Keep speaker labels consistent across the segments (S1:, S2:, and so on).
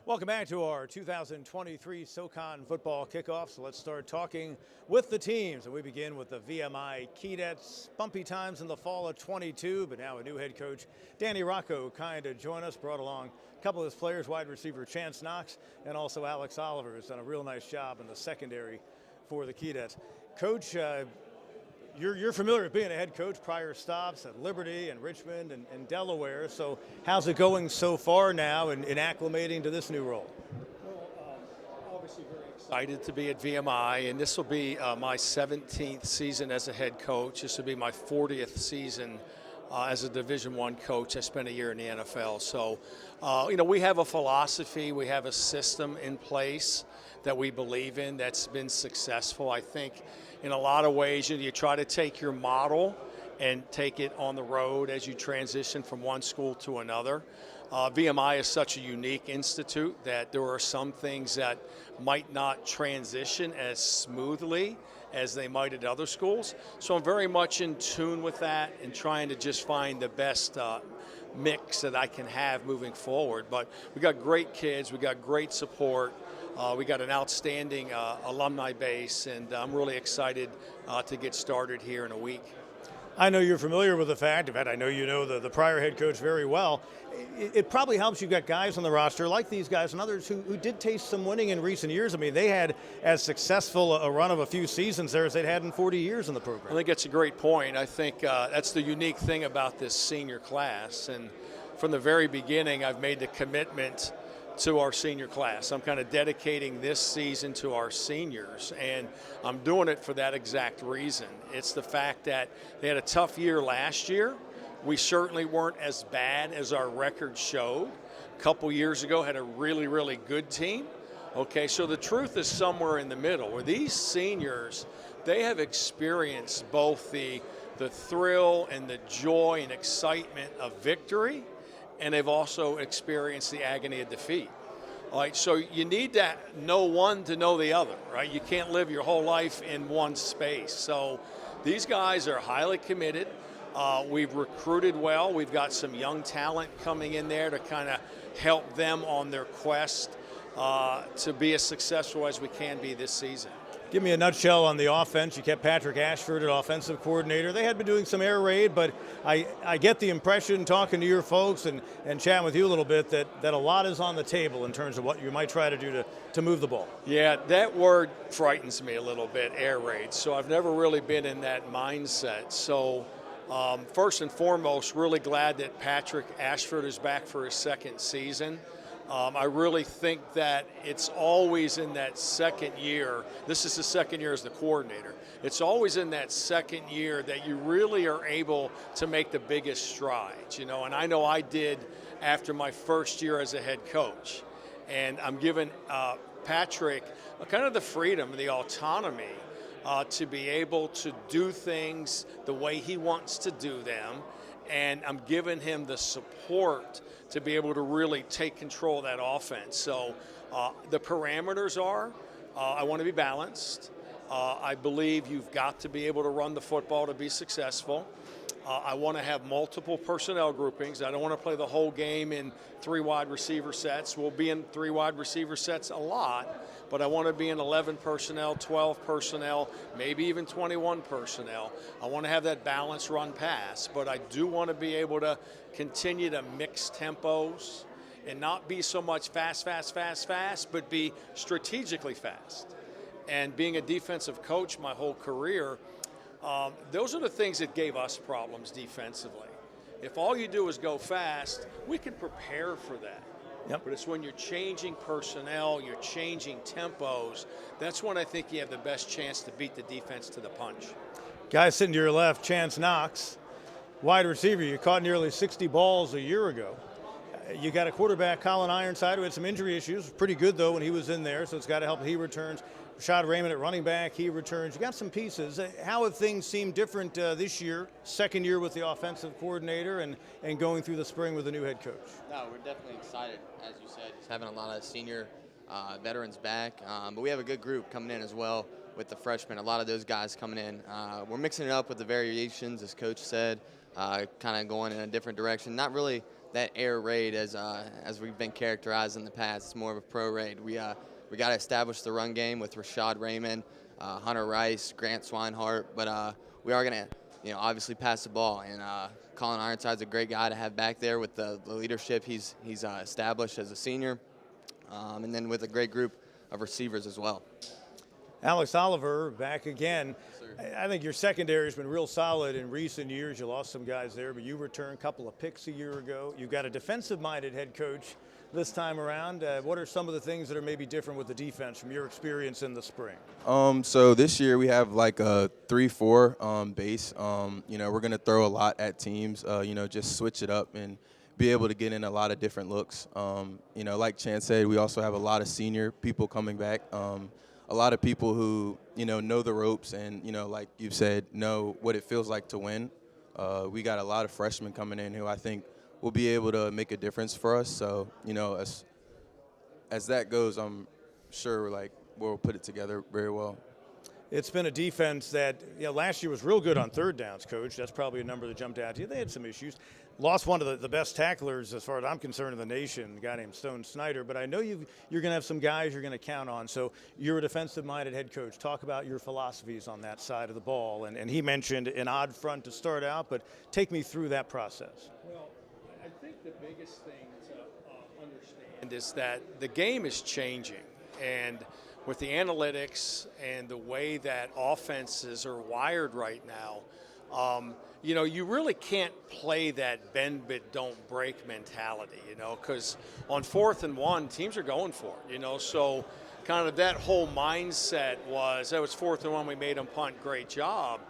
S1: Welcome back to our 2023 SoCon football kickoff. So let's start talking with the teams. And we begin with the VMI Keydets. Bumpy times in the fall of 22, but now a new head coach, Danny Rocco, kind of joined us, brought along a couple of his players, wide receiver Chance Knox, and also Alex Oliver, who's done a real nice job in the secondary for the Keydets. Coach, you're familiar with being a head coach, prior stops at Liberty and Richmond and Delaware. So how's it going so far now in acclimating to this new role?
S2: Well, obviously very excited to be at VMI, and this will be my 17th season as a head coach. This will be my 40th season as a Division I coach. I spent a year in the NFL. So, we have a philosophy, we have a system in place that we believe in that's been successful. I think in a lot of ways, you try to take your model and take it on the road as you transition from one school to another. VMI is such a unique institute that there are some things that might not transition as smoothly as they might at other schools. So I'm very much in tune with that and trying to just find the best mix that I can have moving forward. But we got great kids, we got great support. We got an outstanding alumni base, and I'm really excited to get started here in a week.
S1: I know you're familiar with the fact, in fact, I know you know the prior head coach very well. It probably helps you've got guys on the roster like these guys and others who did taste some winning in recent years. I mean, they had as successful a run of a few seasons there as they'd had in 40 years in the program.
S2: I think that's a great point. I think that's the unique thing about this senior class. And from the very beginning, I've made the commitment to our senior class. I'm kind of dedicating this season to our seniors, and I'm doing it for that exact reason. It's the fact that they had a tough year last year. We certainly weren't as bad as our record showed. A couple years ago had a really, really good team. Okay, so the truth is somewhere in the middle, where these seniors, they have experienced both the thrill and the joy and excitement of victory, and they've also experienced the agony of defeat. All right, so you need to know one to know the other, right? You can't live your whole life in one space. So these guys are highly committed. We've recruited well. We've got some young talent coming in there to kind of help them on their quest to be as successful as we can be this season.
S1: Give me a nutshell on the offense. You kept Patrick Ashford at offensive coordinator. They had been doing some air raid, but I get the impression, talking to your folks and chatting with you a little bit, that a lot is on the table in terms of what you might try to do to move the ball.
S2: Yeah, that word frightens me a little bit, air raid. So I've never really been in that mindset. So first and foremost, really glad that Patrick Ashford is back for his second season. I really think that it's always in that second year. This is the second year as the coordinator. It's always in that second year that you really are able to make the biggest strides, and I know I did after my first year as a head coach. And I'm giving Patrick kind of the freedom, the autonomy to be able to do things the way he wants to do them. And I'm giving him the support to be able to really take control of that offense. So the parameters are, I want to be balanced. I believe you've got to be able to run the football to be successful. I want to have multiple personnel groupings. I don't want to play the whole game in 3 wide receiver sets. We'll be in 3 wide receiver sets a lot, but I want to be in 11 personnel, 12 personnel, maybe even 21 personnel. I want to have that balanced run pass, but I do want to be able to continue to mix tempos and not be so much fast, but be strategically fast. And being a defensive coach my whole career, those are the things that gave us problems defensively. If all you do is go fast, we can prepare for that.
S1: Yep.
S2: But it's when you're changing personnel, you're changing tempos, that's when I think you have the best chance to beat the defense to the punch.
S1: Guy sitting to your left, Chance Knox, wide receiver. You caught nearly 60 balls a year ago. You got a quarterback, Colin Ironside, who had some injury issues. Pretty good, though, when he was in there, so it's got to help. He returns. Rashad Raymond at running back, he returns. You got some pieces. How have things seemed different this year, second year with the offensive coordinator and going through the spring with the new head coach?
S3: No, we're definitely excited, as you said, just having a lot of senior veterans back. But we have a good group coming in as well with the freshmen, a lot of those guys coming in. We're mixing it up with the variations, as Coach said, kind of going in a different direction. Not really that air raid as we've been characterized in the past. It's more of a pro raid. We got to establish the run game with Rashad Raymond, Hunter Rice, Grant Swinehart, but we are going to obviously pass the ball. And Colin Ironside's a great guy to have back there with the leadership he's established as a senior, and then with a great group of receivers as well.
S1: Alex Oliver back again. I think your secondary has been real solid in recent years. You lost some guys there, but you returned a couple of picks a year ago. You've got a defensive-minded head coach this time around. What are some of the things that are maybe different with the defense from your experience in the spring?
S4: So this year we have like a 3-4 base. We're going to throw a lot at teams, just switch it up and be able to get in a lot of different looks. Like Chance said, we also have a lot of senior people coming back. A lot of people who, know the ropes and, like you've said, know what it feels like to win. We got a lot of freshmen coming in who I think will be able to make a difference for us. So, as that goes, I'm sure we'll put it together very well.
S1: It's been a defense that last year was real good on third downs, Coach. That's probably a number that jumped out to you. They had some issues. Lost one of the best tacklers, as far as I'm concerned, in the nation, a guy named Stone Snyder. But I know you're going to have some guys you're going to count on. So you're a defensive-minded head coach. Talk about your philosophies on that side of the ball. And he mentioned an odd front to start out, but take me through that process.
S2: Well, I think the biggest thing to understand is that the game is changing. And with the analytics and the way that offenses are wired right now, you really can't play that bend but don't break mentality, because on 4th and 1, teams are going for it, so kind of that whole mindset was, that was 4th and 1, we made them punt, great job.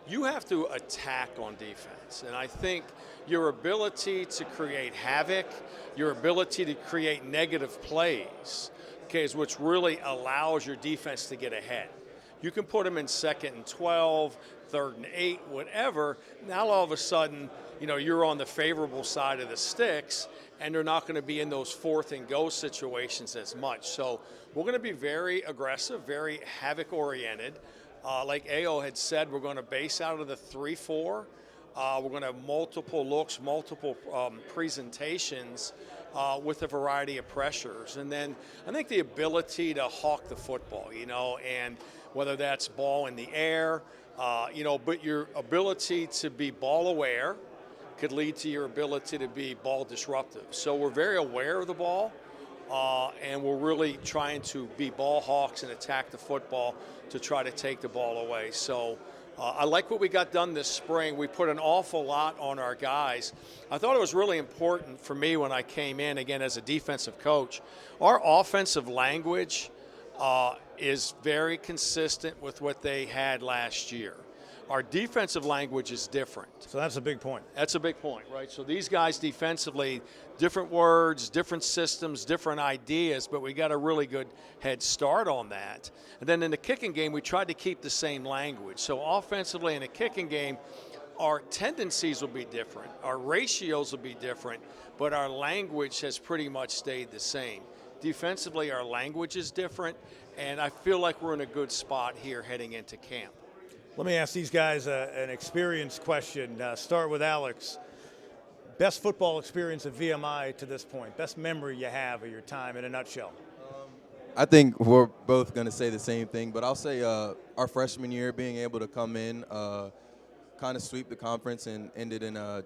S2: You have to attack on defense, and I think your ability to create havoc, your ability to create negative plays, is which really allows your defense to get ahead. You can put them in 2nd and 12, 3rd and 8, whatever. Now all of a sudden, you're on the favorable side of the sticks, and they're not going to be in those 4th and go situations as much. So we're going to be very aggressive, very havoc-oriented. Like Ayo had said, we're going to base out of the 3-4. We're going to have multiple looks, multiple presentations with a variety of pressures. And then I think the ability to hawk the football, and whether that's ball in the air, but your ability to be ball aware could lead to your ability to be ball disruptive. So we're very aware of the ball, and we're really trying to be ball hawks and attack the football to try to take the ball away. So I like what we got done this spring. We put an awful lot on our guys. I thought it was really important for me when I came in, again, as a defensive coach. Our offensive language is very consistent with what they had last year. Our defensive language is different.
S1: So that's a big point.
S2: That's a big point, right? So these guys defensively, different words, different systems, different ideas, but we got a really good head start on that. And then in the kicking game, we tried to keep the same language. So offensively in a kicking game, our tendencies will be different, our ratios will be different, but our language has pretty much stayed the same. Defensively, our language is different, and I feel like we're in a good spot here heading into camp.
S1: Let me ask these guys an experience question. Start with Alex. Best football experience at VMI to this point? Best memory you have of your time in a nutshell?
S4: I think we're both going to say the same thing, but I'll say our freshman year, being able to come in, kind of sweep the conference and end it in a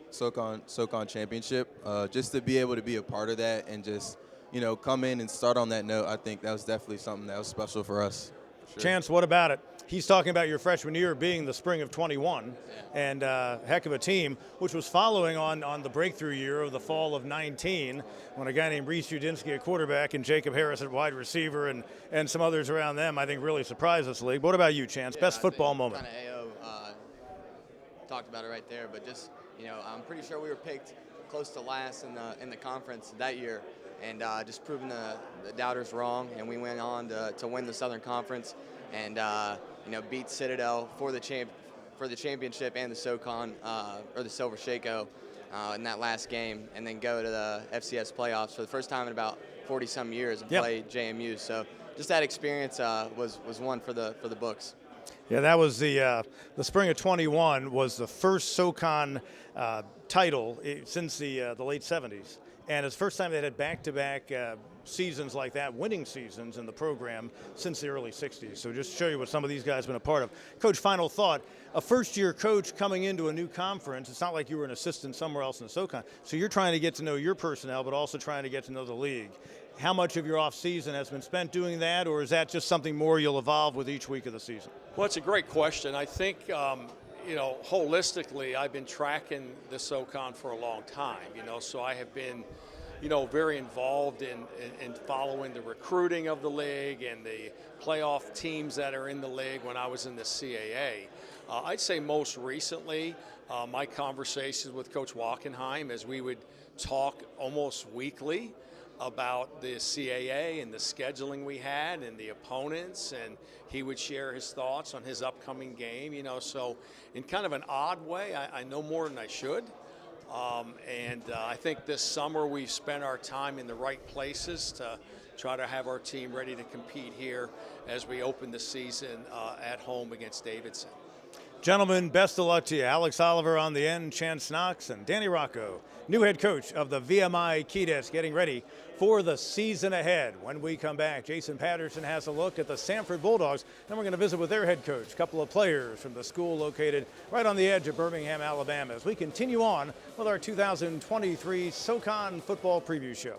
S4: SoCon championship, just to be able to be a part of that and just, come in and start on that note, I think that was definitely something that was special for us. Sure.
S1: Chance, what about it? He's talking about your freshman year being the spring of 21 and heck of a team, which was following on the breakthrough year of the fall of 19 when a guy named Reese Udinsky at quarterback and Jacob Harris at wide receiver and some others around them, I think, really surprised this league. What about you, Chance? Best football moment?
S3: Kind of AO talked about it right there, but just, I'm pretty sure we were picked close to last in the conference that year. And just proving the doubters wrong, and we went on to win the Southern Conference, and beat Citadel for the championship and the SoCon or the Silver Shako in that last game, and then go to the FCS playoffs for the first time in about 40-some years and play JMU. So just that experience was one for the books.
S1: Yeah, that was the spring of 21 was the first SoCon title since the late 70s. And it's the first time they had back-to-back seasons like that, winning seasons in the program since the early 60s. So just to show you what some of these guys have been a part of. Coach, final thought, a first-year coach coming into a new conference, it's not like you were an assistant somewhere else in the SoCon. So you're trying to get to know your personnel, but also trying to get to know the league. How much of your off-season has been spent doing that, or is that just something more you'll evolve with each week of the season?
S2: Well, it's a great question. I think, holistically, I've been tracking the SoCon for a long time, so I have been, very involved in following the recruiting of the league and the playoff teams that are in the league when I was in the CAA. I'd say most recently, my conversations with Coach Wachenheim, as we would talk almost weekly about the CAA and the scheduling we had and the opponents, and he would share his thoughts on his upcoming game, so in kind of an odd way, I know more than I should. I think this summer we've spent our time in the right places to try to have our team ready to compete here as we open the season at home against Davidson.
S1: Gentlemen, best of luck to you. Alex Oliver on the end, Chance Knox, and Danny Rocco, new head coach of the VMI Keydets, getting ready for the season ahead. When we come back, Jason Patterson has a look at the Sanford Bulldogs, and we're going to visit with their head coach, a couple of players from the school located right on the edge of Birmingham, Alabama, as we continue on with our 2023 SoCon football preview show.